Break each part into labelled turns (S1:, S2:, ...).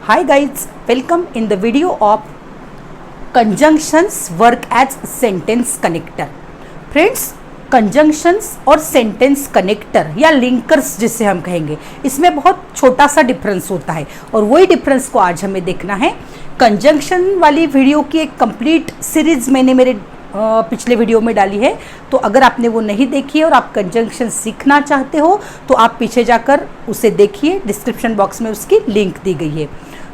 S1: Hi guys, welcome in the video of conjunctions work as sentence connector. Friends, conjunctions और sentence connector या linkers जिसे हम कहेंगे, इसमें बहुत छोटा सा डिफरेंस होता है और वही डिफरेंस को आज हमें देखना है। कंजंक्शन वाली वीडियो की एक कंप्लीट सीरीज मैंने मेरे पिछले वीडियो में डाली है, तो अगर आपने वो नहीं देखी है और आप कंजंक्शन सीखना चाहते हो तो आप पीछे जाकर उसे देखिए, डिस्क्रिप्शन बॉक्स में उसकी लिंक दी गई है।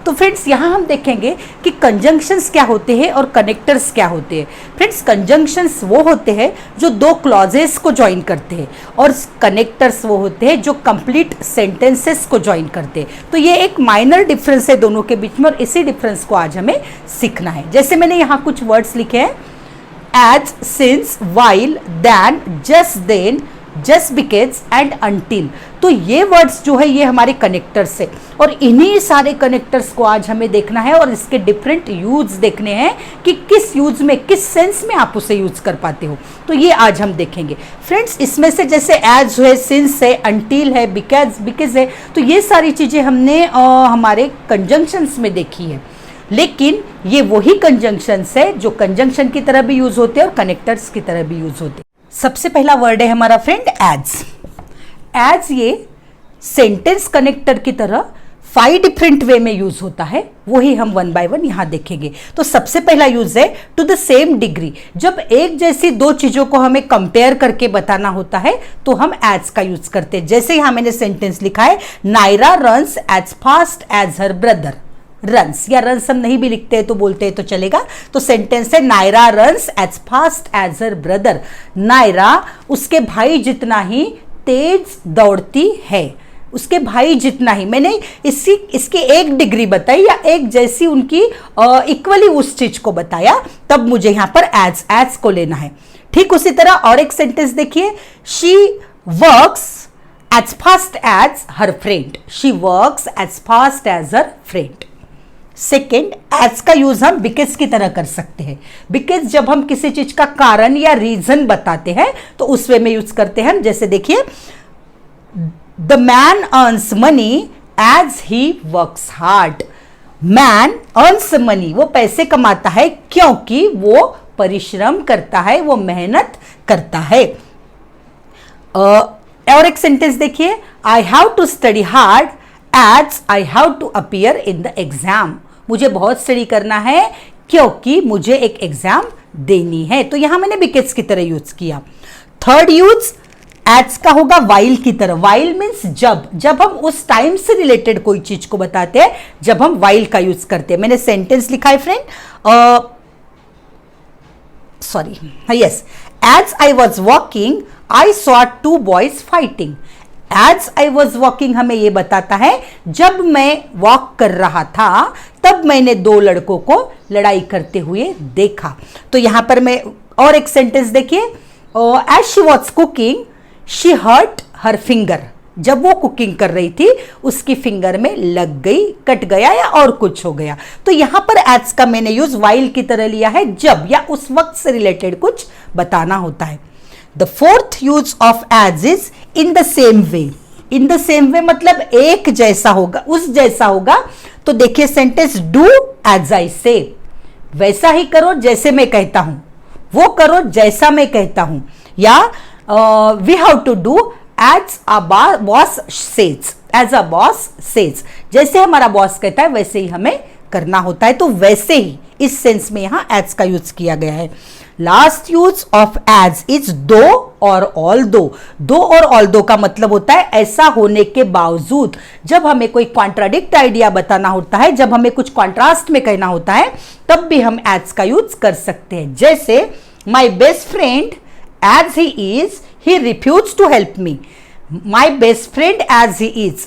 S1: तो फ्रेंड्स, यहाँ हम देखेंगे कि कंजंक्शंस क्या होते हैं और कनेक्टर्स क्या होते हैं। फ्रेंड्स, कंजंक्शंस वो होते हैं जो दो क्लॉजेस को ज्वाइन करते हैं और कनेक्टर्स वो होते हैं जो कंप्लीट सेंटेंसेस को ज्वाइन करते हैं। तो ये एक माइनर डिफरेंस है दोनों के बीच में और इसी डिफरेंस को आज हमें सीखना है। जैसे मैंने यहाँ कुछ वर्ड्स लिखे हैं, as, since, while, then, just, then, just because and until. तो ये वर्ड्स जो है ये हमारे कनेक्टर्स है और इन्हीं सारे कनेक्टर्स को आज हमें देखना है और इसके डिफरेंट यूज देखने हैं कि किस यूज में, किस सेंस में आप उसे यूज कर पाते हो। तो ये आज हम देखेंगे। फ्रेंड्स, इसमें से जैसे एज है, सिंस है, अनटिल है, बिकॉज है, तो ये सारी चीजें हमने हमारे कंजंक्शंस में देखी है, लेकिन ये वही कंजंक्शंस है जो कंजंक्शन की तरह भी यूज होते हैं और कनेक्टर्स की तरह भी यूज होते हैं। सबसे पहला वर्ड है हमारा फ्रेंड एज। एज ये सेंटेंस कनेक्टर की तरह 5 डिफरेंट वे में यूज होता है, वही हम वन बाय वन यहां देखेंगे। तो सबसे पहला यूज है टू द सेम डिग्री। जब एक जैसी दो चीजों को हमें कंपेयर करके बताना होता है तो हम एज का यूज करते हैं। जैसे यहां मैंने सेंटेंस लिखा है, Naira runs as fast as her brother. Runs या रन्स हम नहीं भी लिखते हैं तो बोलते हैं तो चलेगा। तो सेंटेंस है, Naira runs as fast as her brother. Naira उसके भाई जितना ही तेज दौड़ती है, उसके भाई जितना ही। मैंने इसकी एक डिग्री बताई या एक जैसी उनकी इक्वली उस चीज को बताया, तब मुझे यहां पर एज को लेना है। ठीक उसी तरह और एक सेंटेंस देखिए, she works as fast as her friend. She works as fast as her friend. Second, as का यूज हम बिकॉज की तरह कर सकते हैं। बिकॉज जब हम किसी चीज का कारण या रीजन बताते हैं तो उस वे में यूज करते हैं। जैसे देखिए, the man earns money as he works hard. Man earns money, वो पैसे कमाता है क्योंकि वो परिश्रम करता है, वो मेहनत करता है। और एक सेंटेंस देखिए, I have to study hard as I have to appear in the exam. मुझे बहुत स्टडी करना है क्योंकि मुझे एक एग्जाम देनी है। तो यहां मैंने बिकॉज की तरह यूज किया। थर्ड यूज एज का होगा वाइल की तरह। वाइल मीन्स जब हम उस टाइम से रिलेटेड कोई चीज को बताते हैं, जब हम वाइल का यूज करते हैं। मैंने सेंटेंस लिखा है friend, yes, as I was walking I saw 2 boys fighting. As I was walking हमें यह बताता है जब मैं वॉक कर रहा था तब मैंने 2 लड़कों को लड़ाई करते हुए देखा। तो यहां पर मैं और एक सेंटेंस देखिए, as she was cooking she hurt her finger. जब वो कुकिंग कर रही थी उसकी फिंगर में लग गई, कट गया या और कुछ हो गया। तो यहां पर एज का मैंने यूज वाइल की तरह लिया है, जब या उस वक्त से रिलेटेड कुछ बताना होता है। The fourth use of as is in the same way. In the same way मतलब एक जैसा होगा, उस जैसा होगा। तो देखिए sentence, do as I say, वैसा ही करो जैसे मैं कहता हूं, वो करो जैसा मैं कहता हूं। या we have to do as a boss says, as a boss says, जैसे हमारा बॉस कहता है वैसे ही हमें करना होता है। तो वैसे ही इस सेंस में यहां एज का यूज किया गया है। Last use of as is though और ऑल दो। दो और ऑल दो का मतलब होता है ऐसा होने के बावजूद। जब हमें कोई कॉन्ट्राडिक्ट आइडिया बताना होता है, जब हमें कुछ कॉन्ट्रास्ट में कहना होता है, तब भी हम एज का यूज कर सकते हैं। जैसे, my best friend as he is he refuse to help me. My best friend as he is,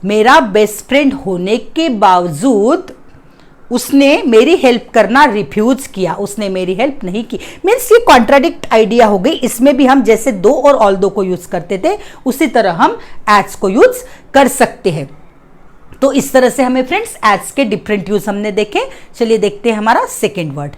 S1: मेरा बेस्ट फ्रेंड होने के बावजूद उसने मेरी हेल्प करना रिफ्यूज किया, उसने मेरी हेल्प नहीं की। मीन्स ये कॉन्ट्राडिक्ट आइडिया हो गई। इसमें भी हम जैसे दो और ऑल दो को यूज करते थे उसी तरह हम एज को यूज कर सकते हैं। तो इस तरह से हमें फ्रेंड्स एज के डिफरेंट यूज हमने देखे। चलिए देखते हैं हमारा सेकेंड वर्ड।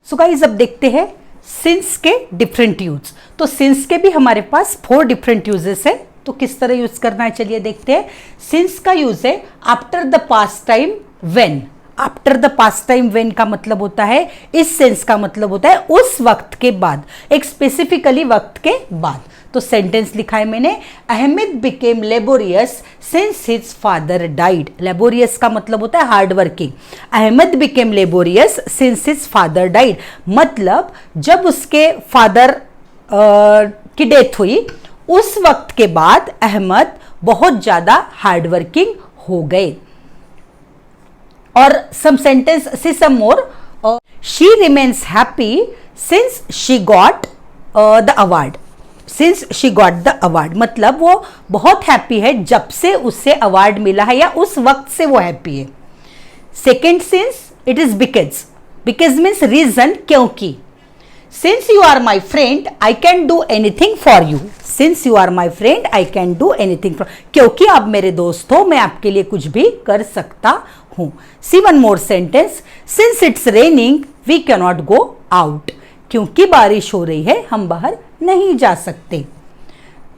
S1: सो गाइस, अब देखते हैं सिंस के डिफरेंट यूज। तो सिंस के भी हमारे पास 4 डिफरेंट यूजेस है। तो किस तरह यूज करना है चलिए देखते हैं। सिंस का यूज है after the past time when. After the past time when का मतलब होता है, इस सेंस का मतलब होता है उस वक्त के बाद, एक स्पेसिफिकली वक्त के बाद। तो सेंटेंस लिखा है मैंने, Ahmed became laborious since his father died. Laborious का मतलब होता है hard working. Ahmed became laborious since his father died, मतलब जब उसके फादर की डेथ हुई उस वक्त के बाद अहमद बहुत ज्यादा हार्ड वर्किंग हो गए। और some sentence, see some more, she remains happy since she got the award. Since she got the award मतलब वो बहुत हैप्पी है जब से उससे अवार्ड मिला है, या उस वक्त से वो हैप्पी है। Second since, it is because. Because means reason, क्योंकि। Since you are my friend I can do anything for you. Since you are my friend I can do anything for, क्योंकि आप मेरे दोस्त हो, मैं आपके लिए कुछ भी कर सकता हूं। See one more sentence, since it's raining we cannot go out. क्योंकि बारिश हो रही है हम बाहर नहीं जा सकते।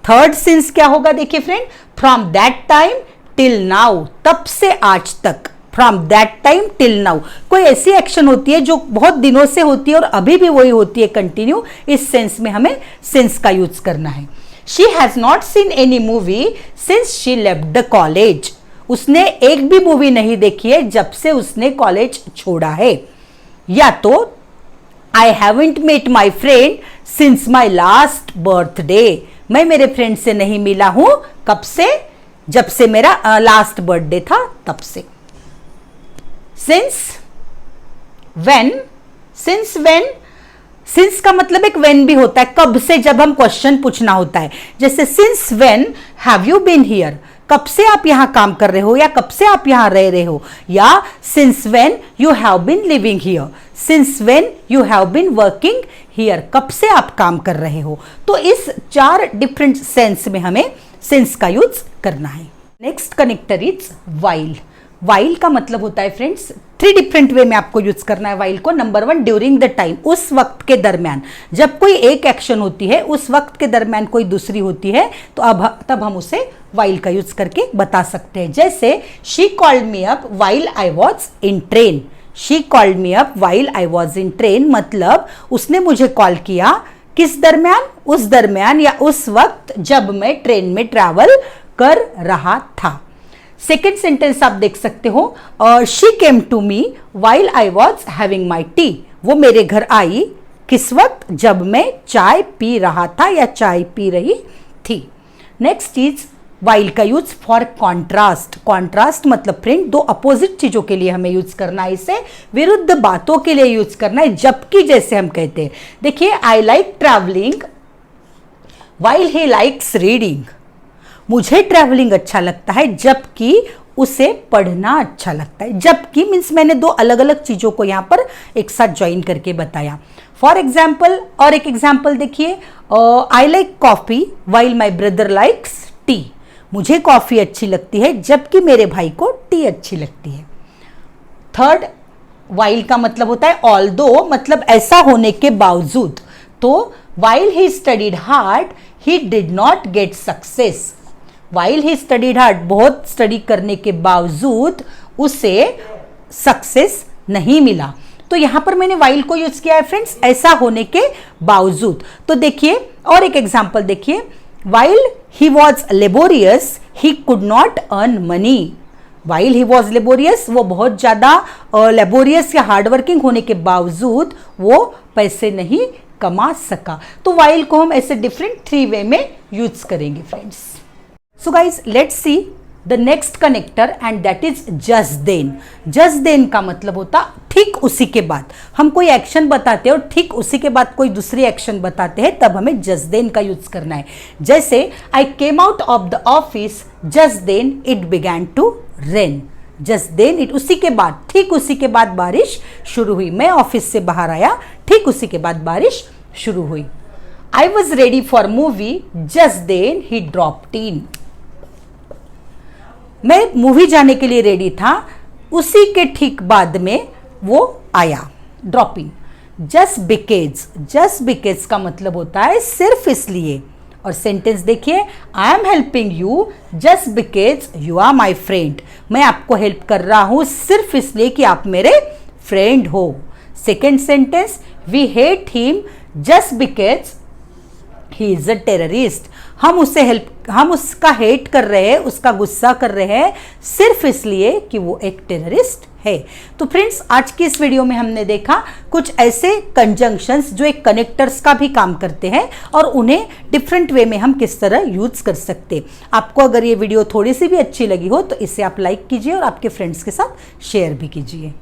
S1: थर्ड सिंस क्या होगा देखिए friend, from that time till now, तब से आज तक। From that time till now, कोई ऐसी एक्शन होती है जो बहुत दिनों से होती है और अभी भी वही होती है कंटिन्यू, इस सेंस में हमें सिंस का यूज करना है। She has not seen any movie since she left the college. उसने एक भी मूवी नहीं देखी है जब से उसने कॉलेज छोड़ा है। या तो I haven't met my friend since my last birthday, मैं मेरे फ्रेंड से नहीं मिला हूं कब से, जब से मेरा लास्ट बर्थडे था तब से। Since, when, since when, since का मतलब एक व्हेन भी होता है, कब से, जब हम क्वेश्चन पूछना होता है। जैसे since when have you been here, कब से आप यहां काम कर रहे हो या कब से आप यहां रह रहे हो। या since when you have been living here, since when you have been working here, कब से आप काम कर रहे हो। तो इस 4 डिफरेंट सेंस में हमें सिंस का यूज करना है। Next connector is while. While का मतलब होता है फ्रेंड्स, 3 डिफरेंट वे में आपको यूज करना है वाइल को। नंबर 1, ड्यूरिंग द टाइम, उस वक्त के दरमियान। जब कोई एक एक्शन होती है उस वक्त के दरमियान कोई दूसरी होती है तो तब हम उसे वाइल का यूज करके बता सकते हैं। जैसे she called me up while I was in train. She called me up while I was in train मतलब उसने मुझे कॉल किया किस दरमियान, उस दरमियान या उस वक्त जब मैं ट्रेन में ट्रैवल कर रहा था। सेकेंड सेंटेंस आप देख सकते हो, she came to me while I was having my tea. वो मेरे घर आई किस वक्त, जब मैं चाय पी रहा था या चाय पी रही थी। नेक्स्ट इज वाइल का यूज फॉर कॉन्ट्रास्ट। कॉन्ट्रास्ट मतलब फ्रेंड 2 अपोजिट चीजों के लिए हमें यूज करना है, इसे विरुद्ध बातों के लिए यूज करना है। जबकि जैसे हम कहते हैं, देखिए I like travelling while he likes reading. मुझे ट्रैवलिंग अच्छा लगता है जबकि उसे पढ़ना अच्छा लगता है। जबकि मीन्स मैंने 2 अलग अलग चीजों को यहां पर एक साथ ज्वाइन करके बताया। फॉर एग्जाम्पल, और एक एग्जाम्पल देखिए, I like coffee while my brother likes T. मुझे कॉफी अच्छी लगती है जबकि मेरे भाई को टी अच्छी लगती है। थर्ड, वाइल का मतलब होता है ऑल्दो, मतलब ऐसा होने के बावजूद। तो while he studied hard he did not get success. While he studied hard, बहुत स्टडी करने के बावजूद उसे सक्सेस नहीं मिला। तो यहां पर मैंने वाइल को यूज किया है फ्रेंड्स, ऐसा होने के बावजूद। तो देखिए और एक एग्जांपल देखिए, while he was laborious he could not earn money. While he was laborious, वो बहुत ज्यादा लेबोरियस या हार्डवर्किंग होने के बावजूद वो पैसे नहीं कमा सका। तो वाइल को हम ऐसे डिफरेंट 3 वे में यूज करेंगे friends. So guys, let's see the next connector and that is just then. Just then का मतलब होता ठीक उसी के बाद। हम कोई एक्शन बताते हैं और ठीक उसी के बाद कोई दूसरी एक्शन बताते हैं, तब हमें just then का यूज करना है। जैसे I came out of the office just then it began to rain. Just then it, उसी के बाद, ठीक उसी के बाद बारिश शुरू हुई। मैं ऑफिस से बाहर आया, ठीक उसी के बाद बारिश शुरू हुई। I was ready for movie just then he dropped in. मैं मूवी जाने के लिए रेडी था, उसी के ठीक बाद में वो आया, dropping. Just because, just because का मतलब होता है सिर्फ इसलिए, और सेंटेंस देखिए, I am helping you just because you are my friend. मैं आपको हेल्प कर रहा हूँ सिर्फ इसलिए कि आप मेरे फ्रेंड हो। Second sentence, we hate him just because he is a terrorist. हम उसका हेट कर रहे हैं, उसका गुस्सा कर रहे हैं सिर्फ इसलिए कि वो एक टेररिस्ट है। तो फ्रेंड्स, आज की इस वीडियो में हमने देखा कुछ ऐसे कंजंक्शंस जो एक कनेक्टर्स का भी काम करते हैं और उन्हें डिफरेंट वे में हम किस तरह यूज कर सकते। आपको अगर ये वीडियो थोड़ी सी भी अच्छी लगी हो तो इसे आप लाइक कीजिए और आपके फ्रेंड्स के साथ शेयर भी कीजिए।